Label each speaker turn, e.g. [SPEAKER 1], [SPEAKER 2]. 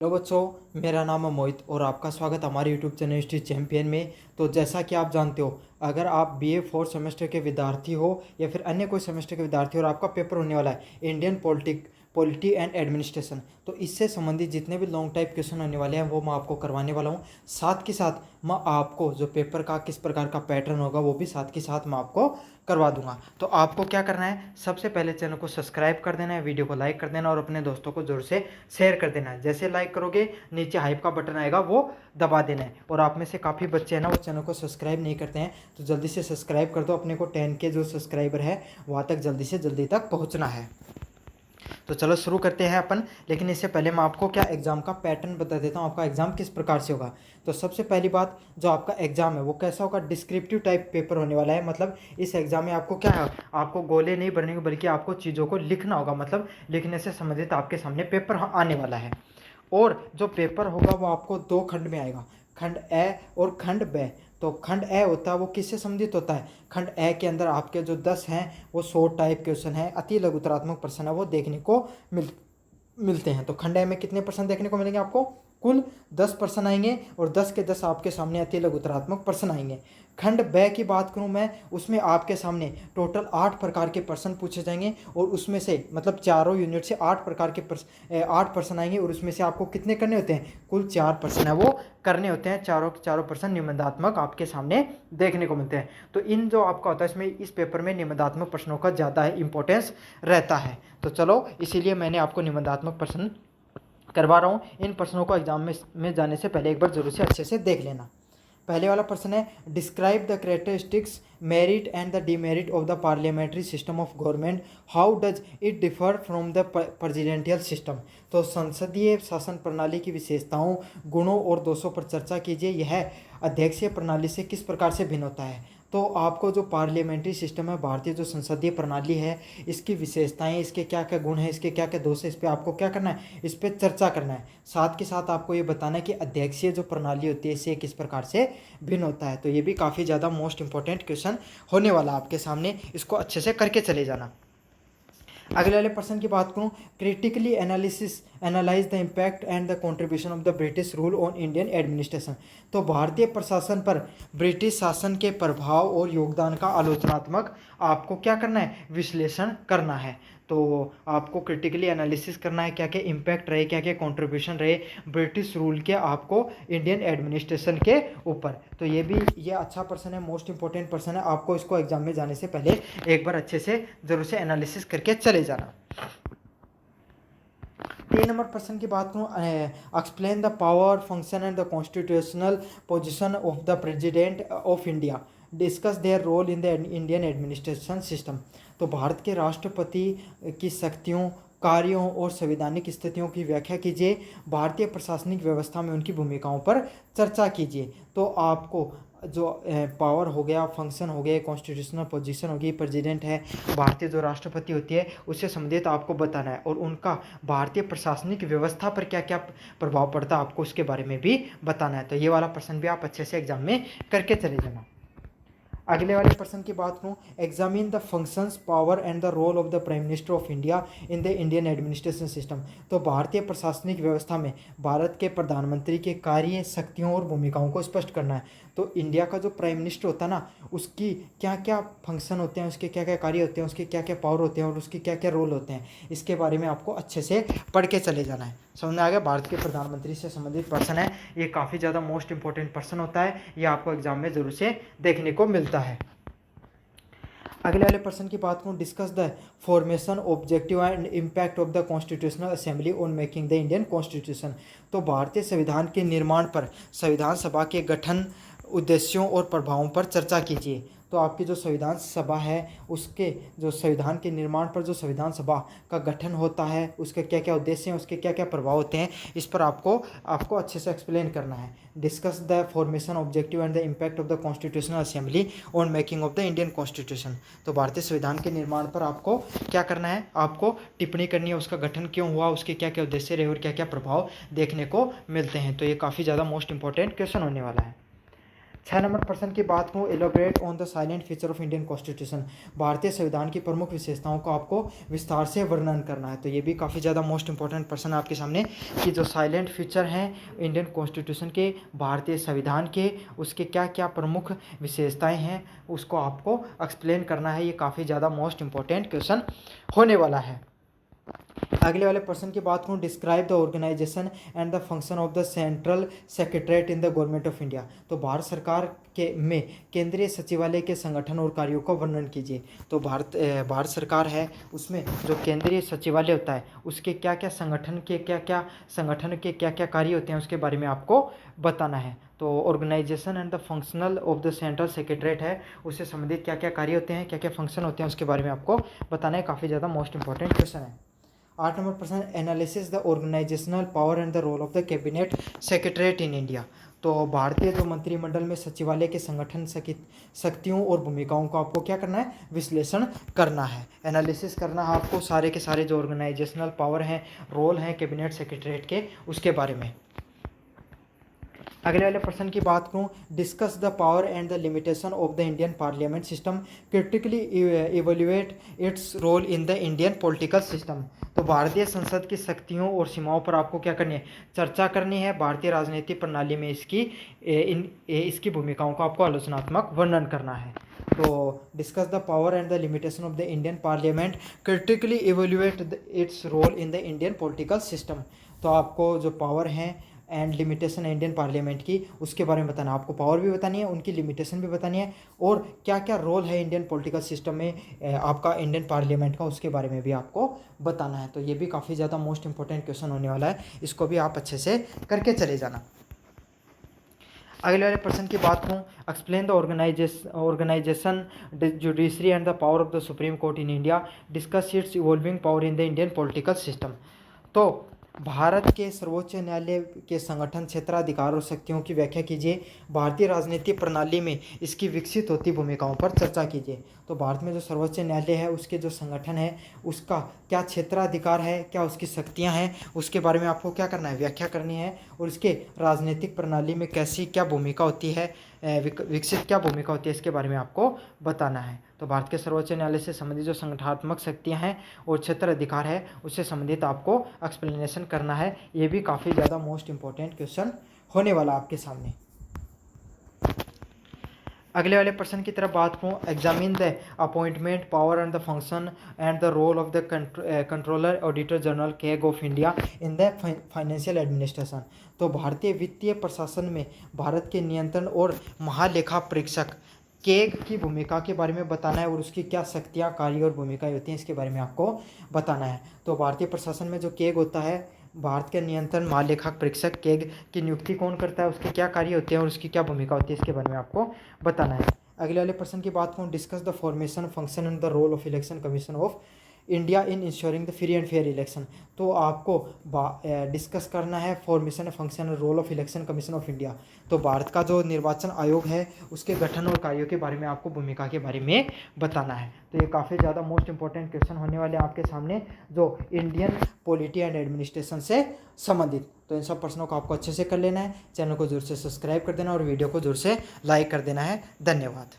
[SPEAKER 1] Hello बच्चों, मेरा नाम है मोहित और आपका स्वागत हमारे यूट्यूब चैनल हिस्ट्री चैंपियन में। तो जैसा कि आप जानते हो, अगर आप बीए फोर्थ सेमेस्टर के विद्यार्थी हो या फिर अन्य कोई सेमेस्टर के विद्यार्थी हो और आपका पेपर होने वाला है इंडियन पॉलिटी एंड एडमिनिस्ट्रेशन, तो इससे संबंधित जितने भी लॉन्ग टाइप क्वेश्चन होने वाले हैं वो मैं आपको करवाने वाला हूँ। साथ के साथ मैं आपको जो पेपर का किस प्रकार का पैटर्न होगा वो भी साथ के साथ मैं आपको करवा दूंगा। तो आपको क्या करना है, सबसे पहले चैनल को सब्सक्राइब कर देना है, वीडियो को लाइक कर देना और अपने दोस्तों को जोर से शेयर कर देना है। जैसे लाइक करोगे नीचे हाइप का बटन आएगा वो दबा देना है। और आप में से काफ़ी बच्चे हैं ना वो चैनल को सब्सक्राइब नहीं करते हैं, तो जल्दी से सब्सक्राइब कर दो। अपने को 10 के जो सब्सक्राइबर है वहाँ तक जल्दी से जल्दी तक पहुँचना है। तो चलो शुरू करते हैं अपन। लेकिन इससे पहले मैं आपको क्या एग्ज़ाम का पैटर्न बता देता हूँ, आपका एग्ज़ाम किस प्रकार से होगा। तो सबसे पहली बात, जो आपका एग्ज़ाम है वो कैसा होगा, डिस्क्रिप्टिव टाइप पेपर होने वाला है। मतलब इस एग्ज़ाम में आपको क्या है, आपको गोले नहीं भरने बल्कि आपको चीज़ों को लिखना होगा। मतलब लिखने से संबंधित आपके सामने पेपर आने वाला है। और जो पेपर होगा वो आपको दो खंड में आएगा, खंड ए और खंड ब। तो खंड ए होता है वो किससे संबंधित होता है, खंड ए के अंदर आपके जो 10 हैं वो शॉर्ट टाइप क्वेश्चन है, अति लघुतरात्मक प्रश्न है, वो देखने को मिलते हैं। तो खंड ए में कितने प्रश्न देखने को मिलेंगे आपको, कुल 10 प्रश्न आएंगे और 10 के 10 आपके सामने अति लघुतरात्मक प्रश्न आएंगे। खंड ब की बात करूं मैं, उसमें आपके सामने टोटल 8 प्रकार के प्रश्न पूछे जाएंगे और उसमें से मतलब चारों यूनिट से 8 प्रकार के 8 प्रश्न आएंगे और उसमें से आपको कितने करने होते हैं, कुल 4 प्रश्न है वो करने होते हैं। चारों प्रश्न निबंधात्मक आपके सामने देखने को मिलते हैं। तो इन जो आपका होता है इसमें इस पेपर में निबंधात्मक प्रश्नों का ज़्यादा इंपॉर्टेंस रहता है। तो चलो इसीलिए मैंने आपको निबंधात्मक प्रश्न करवा रहा हूँ। इन प्रश्नों को एग्जाम में जाने से पहले एक बार जरूर से अच्छे से देख लेना। पहले वाला प्रश्न है, describe the characteristics merit and the demerit of the parliamentary system of government, how does it differ from the presidential system. तो संसदीय शासन प्रणाली की विशेषताओं, गुणों और दोषों पर चर्चा कीजिए। यह अध्यक्षीय प्रणाली से किस प्रकार से भिन्न होता है। तो आपको जो पार्लियामेंट्री सिस्टम है, भारतीय जो संसदीय प्रणाली है, इसकी विशेषताएं, इसके क्या क्या गुण हैं, इसके क्या क्या दोष है, इस पर आपको क्या करना है, इस पर चर्चा करना है। साथ के साथ आपको ये बताना है कि अध्यक्षीय जो प्रणाली होती है इससे किस प्रकार से भिन्न होता है। तो ये भी काफ़ी ज़्यादा मोस्ट इंपॉर्टेंट क्वेश्चन होने वाला आपके सामने, इसको अच्छे से करके चले जाना। अगले वाले प्रश्न की बात करूं, critically analyse the impact and the contribution of the British rule on Indian administration. तो भारतीय प्रशासन पर ब्रिटिश शासन के प्रभाव और योगदान का आलोचनात्मक आपको क्या करना है, विश्लेषण करना है। तो आपको क्रिटिकली एनालिसिस करना है क्या क्या इम्पैक्ट रहे, क्या क्या कंट्रीब्यूशन रहे ब्रिटिश रूल के आपको इंडियन एडमिनिस्ट्रेशन के ऊपर। तो ये अच्छा प्रश्न है, मोस्ट इंपॉर्टेंट प्रश्न है। आपको इसको एग्जाम में जाने से पहले एक बार अच्छे से जरूर से एनालिसिस करके चले जाना। 3 नंबर प्रश्न की बात करूँ, explain the power function and the constitutional position of the president of India, discuss their role in the Indian administration system. तो भारत के राष्ट्रपति की शक्तियों, कार्यों और संवैधानिक स्थितियों की व्याख्या कीजिए। भारतीय प्रशासनिक व्यवस्था में उनकी भूमिकाओं पर चर्चा कीजिए। तो आपको जो पावर हो गया, फंक्शन हो गया, कॉन्स्टिट्यूशनल पोजीशन हो गई, प्रेसिडेंट है, भारतीय जो राष्ट्रपति होती है उससे संबंधित आपको बताना है। और उनका भारतीय प्रशासनिक व्यवस्था पर क्या क्या प्रभाव पड़ता है आपको उसके बारे में भी बताना है। तो ये वाला प्रश्न भी आप अच्छे से एग्जाम में करके चले जाना। अगले वाले प्रश्न की बात करूँ, examine the functions, power and the role of the prime minister of India in the Indian administration system. तो भारतीय प्रशासनिक व्यवस्था में भारत के प्रधानमंत्री के कार्य, शक्तियों और भूमिकाओं को स्पष्ट करना है। तो इंडिया का जो प्राइम मिनिस्टर होता है ना, उसकी क्या क्या फंक्शन होते हैं, उसके क्या क्या कार्य होते हैं, उसके क्या क्या पावर होते हैं और उसके क्या क्या रोल होते हैं, इसके बारे में आपको अच्छे से पढ़ के चले जाना है। समझ में आ गया, भारत के प्रधानमंत्री से संबंधित प्रश्न है, ये काफ़ी ज़्यादा मोस्ट इंपॉर्टेंट प्रश्न होता है, ये आपको एग्जाम में जरूर से देखने को मिलता है। अगले वाले प्रश्न की बात करूँ, discuss the formation, objective and impact of the constitutional assembly on making the Indian constitution. तो भारतीय संविधान के निर्माण पर संविधान सभा के गठन, उद्देश्यों और प्रभावों पर चर्चा कीजिए। तो आपकी जो संविधान सभा है उसके जो संविधान के निर्माण पर जो संविधान सभा का गठन होता है उसके क्या क्या उद्देश्य हैं, उसके क्या क्या प्रभाव होते हैं, इस पर आपको अच्छे से एक्सप्लेन करना है। Discuss the formation, objective and the impact of the constitutional assembly on making of the Indian constitution. तो भारतीय संविधान के निर्माण पर आपको क्या करना है, आपको टिप्पणी करनी है, उसका गठन क्यों हुआ, उसके क्या क्या उद्देश्य रहे और क्या क्या प्रभाव देखने को मिलते हैं। तो ये काफ़ी ज़्यादा मोस्ट इंपॉर्टेंट क्वेश्चन होने वाला है। 6 नंबर प्रश्न की बात करूँ, elaborate on the silent feature of Indian constitution, भारतीय संविधान की प्रमुख विशेषताओं को आपको विस्तार से वर्णन करना है। तो ये भी काफ़ी ज़्यादा मोस्ट इंपॉर्टेंट प्रश्न आपके सामने कि जो साइलेंट फीचर हैं इंडियन कॉन्स्टिट्यूशन के, भारतीय संविधान के, उसके क्या क्या प्रमुख विशेषताएं हैं उसको आपको एक्सप्लेन करना है। ये काफ़ी ज़्यादा मोस्ट इंपॉर्टेंट क्वेश्चन होने वाला है। अगले वाले प्रश्न की बात करूँ, describe the organisation and the function of the central secretariat in the government of India, तो भारत सरकार के में केंद्रीय सचिवालय के संगठन और कार्यों का वर्णन कीजिए। तो भारत सरकार है, उसमें जो केंद्रीय सचिवालय होता है उसके क्या क्या संगठन के क्या क्या कार्य होते हैं उसके बारे में आपको बताना है। तो organisation and the functional of the central secretariat है, उससे संबंधित क्या क्या कार्य होते हैं, क्या क्या फंक्शन होते हैं उसके बारे में आपको बताना है। काफ़ी ज़्यादा मोस्ट इंपॉर्टेंट क्वेश्चन है। 8 नंबर प्रश्न, analysis the organisational power and the role of the cabinet secretariat in India, तो भारतीय जो मंत्रिमंडल में सचिवालय के संगठन शक्तियों और भूमिकाओं को आपको क्या करना है, विश्लेषण करना है, एनालिसिस करना है आपको सारे के सारे जो ऑर्गेनाइजेशनल पावर हैं, रोल हैं कैबिनेट सेक्रेटरीट के, उसके बारे में। अगले वाले प्रश्न की बात करूँ, discuss the power and the limitation of the Indian parliament system, critically evaluate its role in the Indian political system, तो भारतीय संसद की शक्तियों और सीमाओं पर आपको क्या करनी है, चर्चा करनी है। भारतीय राजनीतिक प्रणाली में इसकी भूमिकाओं का आपको आलोचनात्मक वर्णन करना है। तो discuss the power and the limitation of the Indian parliament, critically evaluate its role in the Indian political system, तो आपको जो पावर हैं एंड लिमिटेशन है इंडियन पार्लियामेंट की उसके बारे में बताना है। आपको पावर भी बतानी है, उनकी लिमिटेशन भी बतानी है, और क्या क्या रोल है इंडियन पॉलिटिकल सिस्टम में आपका इंडियन पार्लियामेंट का, उसके बारे में भी आपको बताना है। तो ये भी काफ़ी ज़्यादा मोस्ट इंपॉर्टेंट क्वेश्चन होने वाला है, इसको भी आप अच्छे से करके चले जाना। अगले वाले प्रश्न की बात करूँ, explain the organisation judiciary and the power of the supreme court in India, discuss its evolving power in the Indian political system, तो भारत के सर्वोच्च न्यायालय के संगठन, क्षेत्राधिकार और शक्तियों की व्याख्या कीजिए। भारतीय राजनीतिक प्रणाली में इसकी विकसित होती भूमिकाओं पर चर्चा कीजिए। तो भारत में जो सर्वोच्च न्यायालय है उसके जो संगठन है उसका क्या क्षेत्राधिकार है, क्या उसकी शक्तियां हैं, उसके बारे में आपको क्या करना है, व्याख्या करनी है, और इसके राजनीतिक प्रणाली में कैसी क्या भूमिका होती है, विकसित क्या भूमिका होती है, इसके बारे में आपको बताना है। तो भारत के सर्वोच्च न्यायालय से संबंधित जो संगठनात्मक शक्तियां हैं और क्षेत्र अधिकार है उससे संबंधित आपको एक्सप्लेनेशन करना है। ये भी काफ़ी ज़्यादा मोस्ट इंपॉर्टेंट क्वेश्चन होने वाला आपके सामने। अगले वाले प्रश्न की तरफ बात करूँ, examine the appointment power and the function and the role of the controller auditor general CAG of India in the financial administration, तो भारतीय वित्तीय प्रशासन में भारत के नियंत्रण और महालेखा परीक्षक केग की भूमिका के बारे में बताना है, और उसकी क्या शक्तियाँ, कार्य और भूमिकाएं होती हैं इसके बारे में आपको बताना है। तो भारतीय प्रशासन में जो केग होता है, भारत के नियंत्रण महालेखाक परीक्षक केग की नियुक्ति कौन करता है, उसके क्या कार्य होते हैं और उसकी क्या भूमिका होती है, इसके बारे में आपको बताना है। अगले वाले प्रश्न की बात करूँ, discuss the formation, function and the role of election commission of India in ensuring the free and fair election, तो आपको डिस्कस करना है फॉर्मेशन, फंक्शन और role of election commission of India, तो भारत का जो निर्वाचन आयोग है उसके गठन और कार्यों के बारे में आपको भूमिका के बारे में बताना है। तो ये काफ़ी ज़्यादा मोस्ट इंपॉर्टेंट क्वेश्चन होने वाले हैं आपके सामने जो इंडियन पॉलिटी एंड एडमिनिस्ट्रेशन से संबंधित। तो इन सब प्रश्नों को आपको अच्छे से कर लेना है, चैनल को जरूर से सब्सक्राइब कर देना और वीडियो को जरूर से लाइक कर देना है। धन्यवाद।